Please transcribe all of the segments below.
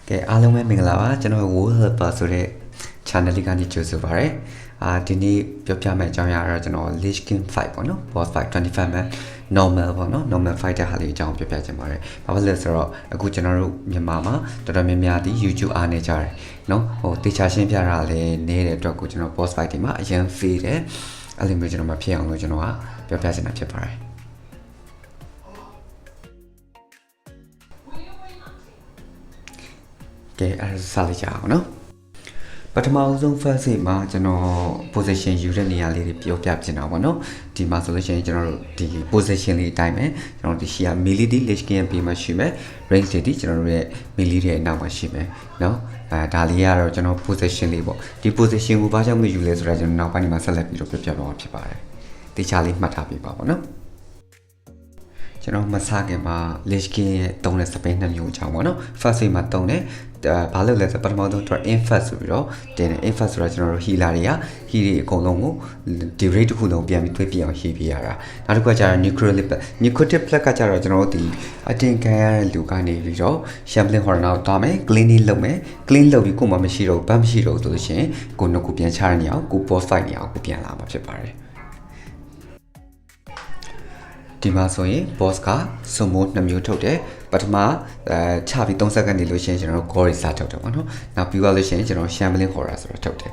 ကဲအားလုံးပဲမင်္ဂလာပါကျွန်တော် World Helper ဆိုတဲ့ channel လေးကနေကြိုဆိုပါရစေဒီနေ့ပြောပြမယ့်အကြောင်းအရာကတော့ကျွန်တော် Lich King Fight ပေါ့နော် Boss Fight 25 man normal ပေါ့နော် normal fight တဲ့ဟာလေးအကြောင်းပြောပြချင်ပါတယ်ဘာဖြစ်လဲဆိုတော့အခုကျွန်တော်တို့မြန်မာမှာတော်တော်များများဒီ YouTube အားနေကြတယ်နော်တေချာရှင်းပြတာလည်းနေတဲ့အတွက်ကိုကျွန်တော် Boss Fight ဒီမှာအရင် feel တယ်အဲ့လိုမျိုးကျွန်တော်မဖြစ်အောင်လို့ကျွန်တော်ကပြောပြချင်တာဖြစ်ပါတယ်ကဲအဲ့ဒါစလိုက်ကြအောင်နော်ပထမဆုံး first set မှာကျွန်တော် position ယူတဲ့နေရာလေးတွေပြောပြပြနေတာပေါ့နော်ဒီမှာဆိုလို့ရှိရင်ကျွန်တော်တို့ဒီ position လေးအတိုင်းပဲကျွန်တော်ဒီရှီယာ melee ဒီ Lich King ပေးမှရှိမယ် range တွေကျွန်တော်တို့ရဲ့ melee တွေအနောက်မှာရှိမယ်နော်ဒါလေးကတော့ကျွန်တော် position လေးပေါ့ဒီ position ကိုဘာကြောင့်မယူလဲဆိုတာကျွန်တော်နောက်ပိုင်းမှာဆက်လက်ပြီးတော့ပြောပြသွားမှာဖြစ်ပါတယ်တေချာလေးမှတ်ထားပြပါပေါ့နော်ကျွန်တော်မစခင်မှာ Lich King ရဲ့တုံးတဲ့ spin 2မျိုးအကြောင်းပေါ့နော် first set မှာတုံးတယ်ဘာလို့လဲဆိုပထမဆုံးသူက infest ဆိုပြီးတော့တင်တယ် infest ဆိုတာကျွန်တော်တို့ healer တွေက heal တွေအကုန်လုံးကိုဒီ rate တစ်ခုလုံးပြန်ပြီးတွေးပြအောင် heal ပြရတာနောက်တစ်ခုကကျတော့ necrotic plug ကကျတော့ကျွန်တော်တို့ဒီအတင်ခံရတဲ့လူကနေပြီးတော့ shambling horror နောက်သွားမယ် cleaning လုပ်မယ် clean လုပ်ပြီးကိုမှမရှိတော့ဘာမရှိတော့ဆိုလို့ရှိရင်ကိုနှုတ်ကိုပြန်ချရနေအောင်ကို boss fight နေအောင်ကိုပြန်လာမှာဖြစ်ပါတယ်ဒီမှာဆိုရင် boss က sumo 2မျိုးထုတ်တယ်ပထမချပြီး30စက္ကန့်နေလို့ရှိရင်ကျွန်တော်တို့ gore စာထုတ်တယ်ပေါ့နော်နောက်ပြီးသွားလို့ရှိရင်ကျွန်တော် shambling horror ဆိုတာထုတ်တယ်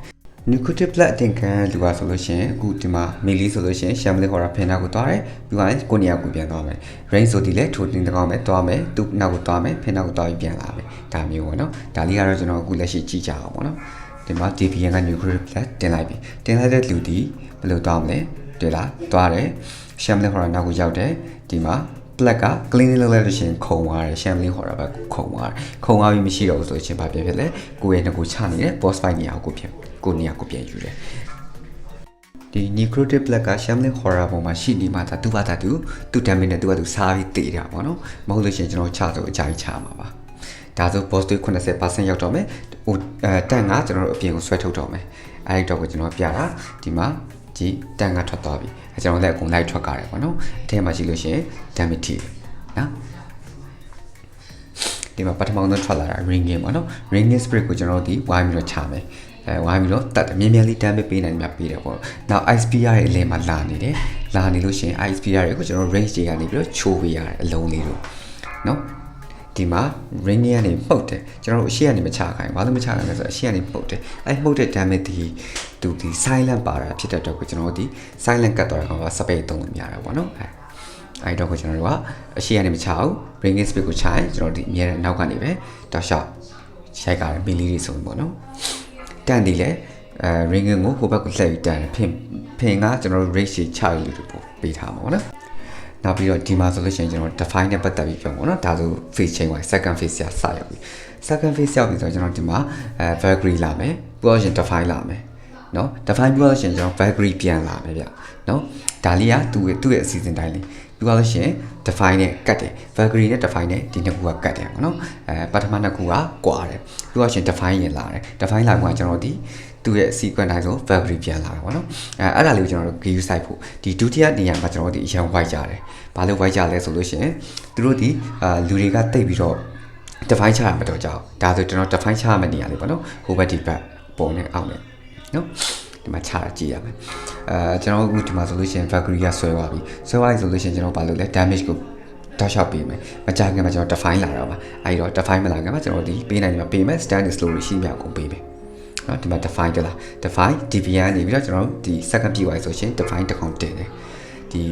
nuclear blood အတင်ခံလူပါဆိုလို့ရှိရင်အခုဒီမှာ melee ဆိုလို့ရှိရင် shambling horror ဖင်နာကိုသွားတယ်ပြီးသွားရင်ကိုနေရာကိုပြန်သွားမယ် range ဆိုဒီလဲထိုးတင်တကောင်းမယ်သွားမယ်သူ့နောက်ကိုသွားမယ်ဖင်နာကိုသွားပြီးပြန်လာမယ်ဒါမျိုးပေါ့နော်ဒါလေးကတော့ကျွန်တော်အခုလက်ရှိကြည့်ကြအောင်ပေါ့နော်ဒီမှာ DPN က nuclear blood တင်လိုက်ပြီတင်လိုက်တဲ့လူဒီဘယ်လိုသွားမလဲတွေ့လားသွားတယ်shambling horror နောက်ကိုရောက်တယ်ဒီမှာ black က cleaning လုပ်လိုက်လို့ရှိရင်ခုံသွားတယ် shambling horror ဘက်ခုံသွားတယ်ခုံသွားပြီးမရှိတော့ဘူးဆိုရင်ဘာဖြစ်ဖြစ်လဲကိုယ့်ရဲ့နှစ်ကိုချနေတဲ့ boss fight နေရာကိုနေရာကိုပြန်ယူတယ်ဒီ necrotic black က shambling horror ပုံမှာရှိနေမှသူ့ဘာသာသူ damage နဲ့သူစားပြီးတေးတာပေါ့နော်မဟုတ်လို့ရှိရင်ကျွန်တော်ချဆိုအကြိုက်ချမှာပါဒါဆို boss တွေ80% ရောက်တော့မယ်ဟိုတန်ကကျွန်တော်တို့အပြင်ကိုဆွဲထုတ်တော့မယ်အဲ့ဒီတော့ကိုကျွန်တော်ပြတာဒီမှာကြည့်တန်ကထွက်သွားပြီအဲကျွန်တော်လည်းအကုန်လိုက်ထွက်ကြတယ်ပေါ့နော်အထဲမှာရှိလို့ရှိရင် damage ထိနော်ဒီမှာပထမဆုံးထွက်လာတာ ringing ပေါ့နော် ringing spirit ကိုကျွန်တော်တို့ဒီဝိုင်းပြီးတော့ချမယ်ဝိုင်းပြီးတော့တတ်မြင်းမြင်းလေး damage ပေးနိုင်မှာပေးတယ်ပေါ့နောက် XP ရရဲ့အလဲမှာလာနေတယ်လာနေလို့ရှိရင် XP ရရဲ့ကိုကျွန်တော် range တွေကနေပြီးတော့ချိုးပေးရတယ်အလုံးလေးတို့နော်ဒီမှာ ring ရနေပုတ်တယ်ကျွန်တော်တို့အရှိကနေမချခိုင်းဘာလို့မချခိုင်းလဲဆိုတော့အရှိကနေပုတ်တယ်အဲ့ပုတ်တဲ့ damage ဒီသူဒီ silent ပါတာဖြစ်တဲ့အတွက်ကိုကျွန်တော်တို့ဒီ silent ကတ်တော့ကောင်က space သုံးလို့များတာပေါ့နော်အဲ့တော့ကိုကျွန်တော်တို့ကအရှိကနေမချအောင် ring space ကိုချရင်ကျွန်တော်ဒီအများနဲ့နောက်ကနေပဲတောက်လျှောက်ရိုက်ကြတယ် milli တွေဆိုရင်ပေါ့နော်တန်ဒီလေring ကိုဟိုဘက်ကိုလှည့်ပြီးတန်ဖင်ကကျွန်တော်တို့ rate ချရလို့ပေးထားမှာပေါ့နော်နောက်ပြီးတော့ဒီမှာဆိုလို့ရှိရင်ကျွန်တော် define နဲ့ပတ်သက်ပြီးပြောမှာနော်ဒါဆို face chain ဝိုင်း second face ရစရောက်ပြီ second face ရောက်ပြီဆိုတော့ကျွန်တော်ဒီမှာValkyrie လာမယ်ပြီးတော့ရှင် define လာမယ်နော် define ပြီးတော့ရှင်ကျွန်တော် Valkyrie ပြန်လာမယ်ဗျနော်ဒါလေးကသူ့ရဲ့အစီအစဉ်တိုင်းလေးပြီးတော့ရှင် define နဲ့ကတ်တယ် Valkyrie နဲ့ define နဲ့ဒီနှစ်ခုကကတ်တယ်ပေါ့နော်ပထမနှစ်ခုကကွာတယ်ပြီးတော့ရှင် define ရင်လာတယ် define လာကကျွန်တော်ဒီသူ့ရဲ့ sequence တိုင်းဆို Valkyrie ပြန်လာတာပေါ့နော်အဲ့ဒါလေးကိုကျွန်တော်တို့ view site ဖို့ဒီဒုတိယနေရာမှာကျွန်တော်တို့ဒီအရန် white ကြတယ်ဘာလို့ white ကြလဲဆိုလို့ရှိရင်သူတို့ဒီလူတွေကတိတ်ပြီးတော့ define ချရမှာတော့ကြောက်ဒါဆိုကျွန်တော် define ချရမယ့်နေရာလေးပေါ့နော်ဟိုဘက်ဒီဘက်ပုံနဲ့အောက်နဲ့နော်ဒီမှာချတာကြည့်ရမယ်ကျွန်တော်အခုဒီမှာဆိုလို့ရှိရင် Valkyrie ကဆွဲသွားပြီဆွဲသွားပြီဆိုလို့ရှိရင်ကျွန်တော်ဘာလုပ်လဲ damage ကိုတောက်လျှောက်ပေးမယ်မကြခင်မှာကျွန်တော် define လာတော့ပါအဲဒီတော့ define မလာခင်မှာကျွန်တော်ဒီပေးနိုင်မှာပေးမယ် stand slow ရှိမြအောင်ပေးမယ်နော်ဒီမှာ define တလား define DPN နေပြီးတော့ကျွန်တော်ဒီ second ပြည့်သွားဆိုရှင် define တစ်ခေါက်တင်တယ်ဒီ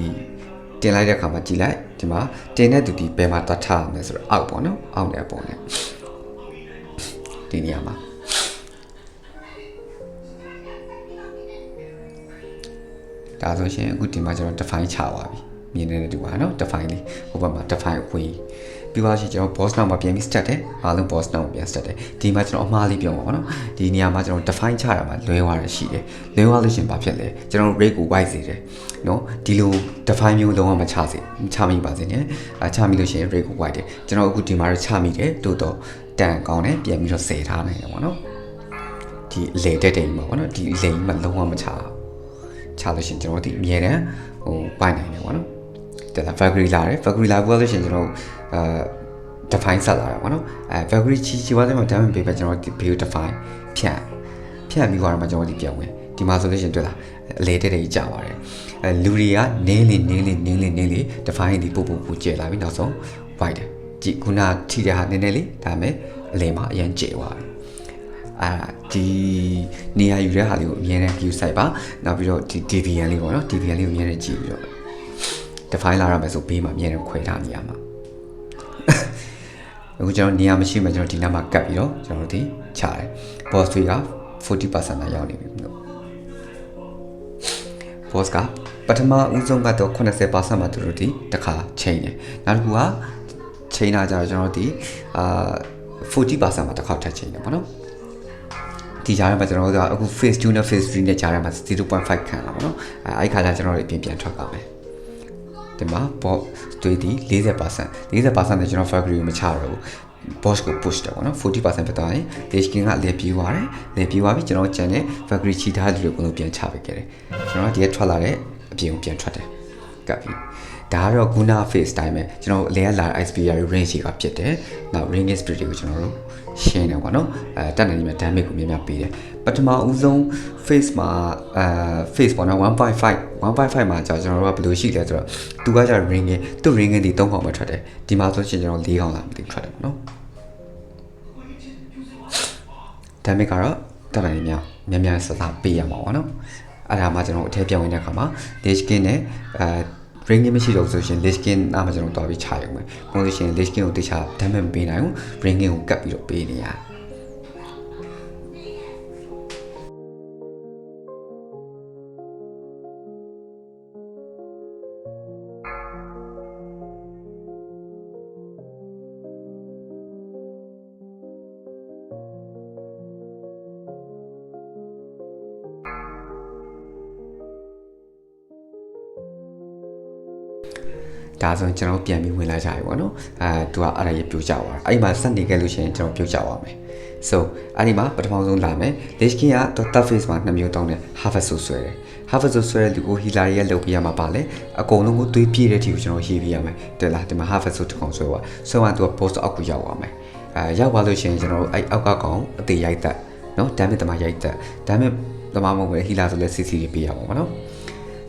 တင်လိုက်တဲ့အခါမှာကြည်လိုက်ဒီမှာတင်တဲ့သူဒီဘယ်မှာတတ်ထားမလဲဆိုတော့အောက်ပေါ့နော်အောက်နဲ့အပေါ်နဲ့ဒီနေရာမှာဒါဆိုရှင်အခုဒီမှာကျွန်တော် define ချသွားပြီမြင်နေတဲ့တူပါနော် define လေးဟိုဘက်မှာ define ခွေးပြီးသွားရှင်ကျွန်တော် boss နောက်မှာပြန်ပြီး start တယ်အားလုံး boss နောက်ပြန် start တယ်ဒီမှာကျွန်တော်အမှားလေးပြောပါတော့နော်ဒီနေရာမှာကျွန်တော် define ချတာမှာလွဲသွားရရှိတယ်လွဲသွားလို့ရှင်ဘာဖြစ်လဲကျွန်တော် rate ကို white စေတယ်နော်ဒီလို define မျိုးလုံးဝမချစေချမိပါစေနဲ့ချမိလို့ရှင် rate ကို white တယ်ကျွန်တော်အခုဒီမှာချမိတယ်တိုးတော့တန်ကောင်းတယ်ပြန်ပြီးတော့ဆယ်ထားနိုင်တယ်ပေါ့နော်ဒီလေတက်တယ်မှာပေါ့နော်ဒီလေမှာလုံးဝမချလို့ရှင်ကျွန်တော်ဒီအမြဲတမ်းဟိုပိုင်နိုင်တယ်ပေါ့နော်ဒါ Valkyrie လာတယ် Valkyrie လာပြီးလို့ရှင်ကျွန်တော် define ဆက်လာတာပေါ့နော်Valkyrie ချီွားတဲ့မှာ diamond ပေးပဲကျွန်တော်ဒီ view define ဖြတ်ပြီးသွားတော့မှကျွန်တော်ဒီပြန်ဝင်ဒီမှာဆိုလို့ရှိရင်တွေ့လားအလေတဲ့ကြာပါတယ်လူတွေကနင်းလေ define ဒီပို့ကျဲလာပြီနောက်ဆုံး white ကြည့်ခုနထိတဲ့ဟာနည်းနည်းလေးဒါမဲ့အလေမှာအရင်ကျဲသွားတယ်ဒီနေရာယူတဲ့ဟာလေးကိုအမြဲတမ်း view site ပါနောက်ပြီးတော့ဒီ deviant လေးပေါ့နော် deviant လေးကိုအမြဲတမ်းကြည့်ပြီးတော့ define လာရမယ်ဆိုဘေးမှာအမြဲတမ်းခွဲထားနေရမှာအခုကျွန်တော်နေရာမရှိမှကျွန်တော်ဒီနားမှာကတ်ပြီးတော့ကျွန်တော်ဒီချတယ် boss တွေက 40% လောက်ရောက်နေပြီလို့ boss ကပထမဦးဆုံးကတော့ 80% မှာသူတို့ဒီတစ်ခါချိန်တယ်နောက်တစ်ခုကချိန်လာကြတော့ကျွန်တော်ဒီ40% မှာတစ်ခါထပ်ချိန်တယ်ပေါ့နော်ဒီကြားထဲမှာကျွန်တော်တို့ကအခု phase 2နဲ့ phase 3နဲ့ကြားထဲမှာ 0.5 ခံလာပါတော့အဲ့ခါကျကျွန်တော်တို့ပြန်ထွက်ကြမယ်ဒီမှာ boss တွေဒီ 40% နဲ့ကျွန်တော် Valkyrie ကိုမချတော့ဘူး boss ကို push တယ်ပေါ့နော် 40% ဖြစ်သွားရင် Lich-King ကလေပြေးသွားပြီးကျွန်တော်ကျန်တဲ့ Valkyrie ချီထားတဲ့လူတွေကိုပြန်ချပေးခဲ့တယ်ကျွန်တော်ဒီကထွက်လာတဲ့အပြင်ကိုပြန်ထွက်တယ်ကပ်ပြီးဒါကတော့ Guna phase တိုင်းပဲကျွန်တော်လဲလာတဲ့ ISPR range ကဖြစ်တယ်နောက် ring spirit တွေကိုကျွန်တော်တို့ရှင်းတယ်ပေါ့နော်တက်နေမှာ damage ကိုများပေးတယ်ပထမဦးဆုံး phase မှာphase ပေါ့နော် 1.5 မှာကျွန်တော်တို့ကဘယ်လိုရှိလဲဆိုတော့သူကကျ ring သူ့ ring ဒီ3កောင်ပဲထွက်တယ်ဒီမှာဆိုရှင်ကျွန်တော်4កောင်လာမသိထွက်တယ်ပေါ့နော် damage ကတော့တက်နေများစစပေးရမှာပေါ့နော်အဲ့ဒါမှကျွန်တော်အထက်ပြောင်းဝင်တဲ့အခါမှာ Lich-King နဲ့ring မရှိတော့ဆိုရှင် Lich-King အမှကျွန်တော်တွားပြီးချရုံပဲဘယ်လိုရှင် Lich-King ကိုတခြား damage မပေးနိုင်ဘူး ring ကိုကတ်ပြီးတော့ပေးနေရဒါဆိုရင်ကျွန်တော်ပြန်ပြီးဝင်လာကြပြီပေါ့နော်သူကအဲ့ဒါရပြိုကျသွားအဲ့မှာစက်နေခဲ့လို့ရှိရင်ကျွန်တော်ပြိုကျသွားမယ် so အဲ့ဒီမှာပထမဆုံးလာမယ် Lich-King က third phase မှာ2မျိုးတောင်းတယ် harvest ဆိုဆွဲတယ် harvest ဆိုဆွဲတဲ့လူကို healer ရဲ့လုပ်ပြရမှာပါလေအကုန်လုံးကိုတွေးပြည့်တဲ့အထိကိုကျွန်တော်ရေးပြရမယ်တဲ့လားဒီမှာ harvest ဆိုတစ်ကောင်ဆွဲသွားဆွဲသွားသူက boss အောက်ကိုရောက်သွားမယ်ရောက်သွားလို့ရှိရင်ကျွန်တော်အဲ့အောက်ကကောင်အသေးရိုက်တက်နော် damage တမရိုက်တက် damage တမမဟုတ်ဘူး healer ဆိုလဲ CC တွေပေးရမှာပေါ့နော်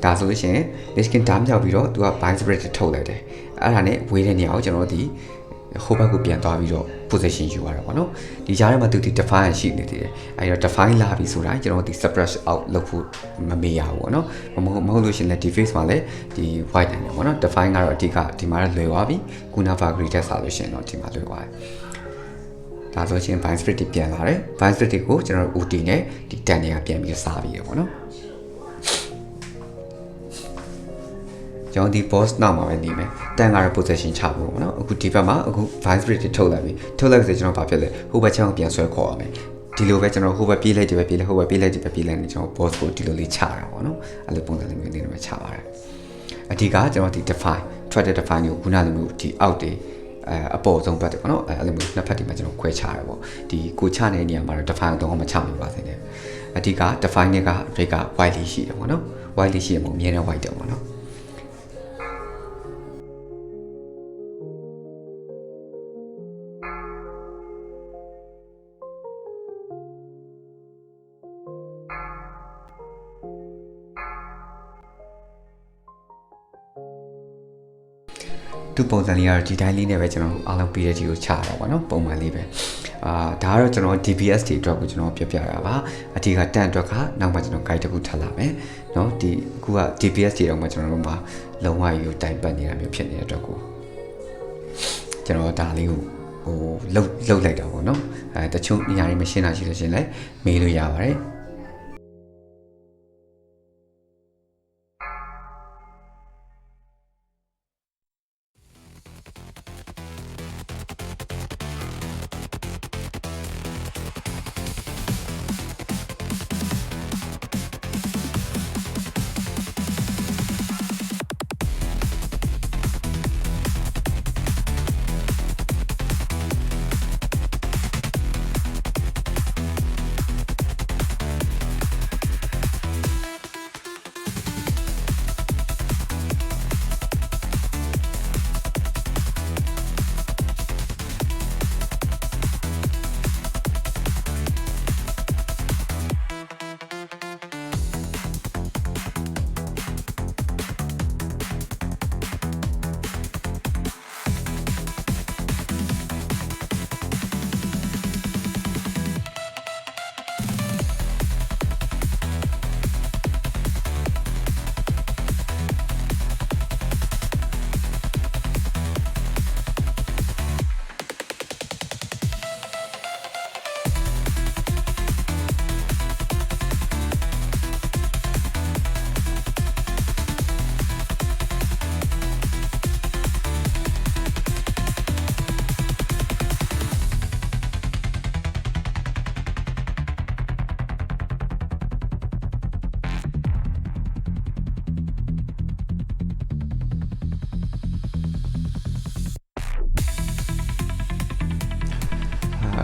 ဒါဆိုလို့ရှိရင် Lich-King ဓာတ်မြောက်ပြီးတော့သူက bind spirit ထုတ်လိုက်တယ်အဲ့ဒါနဲ့ဝေးတဲ့နေရာကိုကျွန်တော်ဒီဟိုဘက်ကိုပြန်သွားပြီးတော့ position ယူရတာပေါ့နော်ဒီကြားထဲမှာသူဒီ define ရှိနေသေးတယ်အဲ့တော့ define လာပြီဆိုတာကျွန်တော်ဒီ suppress out လုပ်ဖို့မမေ့ရဘူးပေါ့နော်မဟုတ်လို့ရှိရင်လည်းဒီ face မှာလည်းဒီ white နေတယ်ပေါ့နော် define ကတော့အဓိကဒီမှာလွယ်သွားပြီ Guna Valkyrie တက်စားလို့ရှိရင်တော့ဒီမှာလွယ်သွားတယ်ဒါဆိုရှင် bind spirit တွေပြန်လာတယ် bind spirit တွေကိုကျွန်တော် UT နဲ့ဒီတန်တွေကပြန်ပြီးစားပြီးရပေါ့နော်ကျွန်တော်ဒီ boss နောက်မှာပဲနေမယ်တန်ကတော့ position ချဖို့ပေါ့နော်အခုဒီဘက်မှာအခု vice spirit တွေထုတ်လိုက်ပြီထုတ်လိုက်ဆိုကျွန်တော်ဘာဖြစ်လဲဟိုဘက်ချောင်းပြန်ဆွဲခေါ်ရမယ်ဒီလိုပဲကျွန်တော်ဟိုဘက်ပြေးလိုက်ဒီဘက်ပြေးလိုက်ဟိုဘက်ပြေးလိုက်ဒီဘက်ပြေးလိုက်နေကျွန်တော် boss ကိုဒီလိုလေးချတာပေါ့နော်အဲ့လိုပုံစံလေးမျိုးနေတော့ချပါတယ်အဓိကကျွန်တော်ဒီ define ထွက်တဲ့ define ကိုခုနလိုမျိုးဒီ out တွေအပေါ်ဆုံးဘက်တွေပေါ့နော်အဲ့လိုမျိုးနှစ်ဖက်တွေမှာကျွန်တော်ခွဲချရတယ်ပေါ့ဒီကိုချနေတဲ့နေရာမှာတော့ define တော့မချမိပါစေနဲ့အဓိက define က rate က white လေးရှိတယ်ပေါ့နော် white လေးရှိရင်ပုံအများနဲ့ white တယ်ပေါ့နော်သူပုံစံလေးကတော့ဒီတိုင်းလေးနဲ့ပဲကျွန်တော်အားလုံးပြီးတဲ့ဒီကိုချရတာပေါ့နော်ပုံမှန်လေးပဲဒါကတော့ကျွန်တော် DPS တွေအတွက်ကိုကျွန်တော်ပြပြရပါအဓိကတန်အတွက်ကနောက်မှကျွန်တော် guide တစ်ခုထပ်လာမယ်เนาะဒီအခုက DPS တွေတော့မှကျွန်တော်တို့မှာလုံးဝယူတိုင်ပတ်နေတာမျိုးဖြစ်နေတဲ့အတွက်ကိုကျွန်တော်ဒါလေးကိုဟိုလှုပ်လိုက်တာပေါ့နော်တချို့နေရာတွေမရှင်းတာရှိလို့ရှင်လည်းမေးလို့ရပါတယ်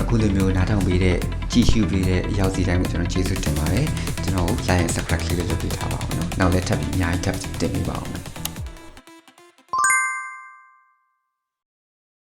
အခုလိုမျိုးနားထောင်ပေးတဲ့ကြည့်ရှုပေးတဲ့အရောက်စီတိုင်းကိုကျွန်တော်ကျေးဇူးတင်ပါတယ်ကျွန်တော် like and subscribe လေးလုပ်ပေးထားပါအောင်နော်နောက်လည်းထပ်ပြီးအများကြီးထပ်တင်ပေးပါအောင်